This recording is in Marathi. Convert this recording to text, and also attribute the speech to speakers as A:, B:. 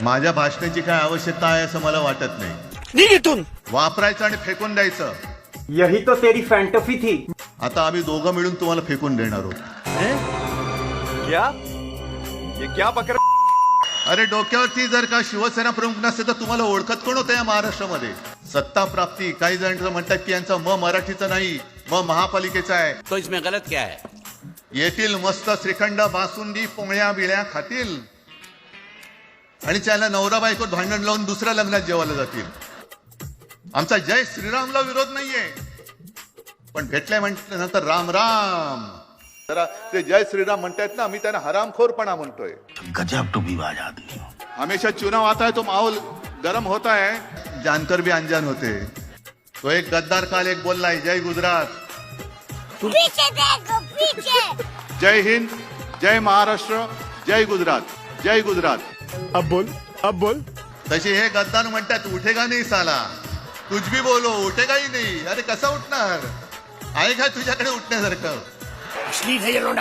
A: माझ्या भाषणाची काय आवश्यकता आहे असं मला वाटत नाही.
B: निघितून
A: वापरायचं आणि फेकून द्यायचं.
C: यही तो तेरी फैंटसी थी.
A: आता आम्ही दोघं मिळून तुम्हाला फेकून देणार आहोत.
B: क्या ये क्या बकर.
A: अरे डोक्यावरती जर का शिवसेना प्रमुख नसते तर तुम्हाला ओळखत कोण होतं या महाराष्ट्रामध्ये? सत्ता प्राप्ती, काही जण म्हणतात की यांचा म मराठीचा नाही, म महापालिकेचा आहे.
D: तो इसमें गलत क्या है?
A: येथील मस्त श्रीखंड, बासुंदी, पोळ्या बिळ्या खातील आणि त्याला नवरा बायकोत भांडण लावून दुसऱ्या लग्नात जेवायला जातील. आमचा जय श्रीरामला विरोध नाहीये, पण भेटल्या म्हटल्यानंतर राम राम. जरा ते जय श्रीराम म्हणतायत ना, मी त्यांना हरामखोरपणा म्हणतोय.
E: गजब टुबीबाज आदमी हो.
A: हमेशा चुनाव आता है तो माहौल गरम होता है. जानकर भी अनजान होते. तो एक गद्दार काल एक बोललाय, जय गुजरात,
F: पीछे देखो पीछे.
A: जय हिंद, जय महाराष्ट्र, जय गुजरात, जय गुजरात.
B: अब बोल.
A: तसे हे गद्दार म्हणतात उठेगा नाही साला, कुछ भी बोलो उठेगा ही नाही. अरे कसा उठणार? आहे का तुझ्याकडे उठण्यासारखं?
B: अश्लील है ये लोंडा.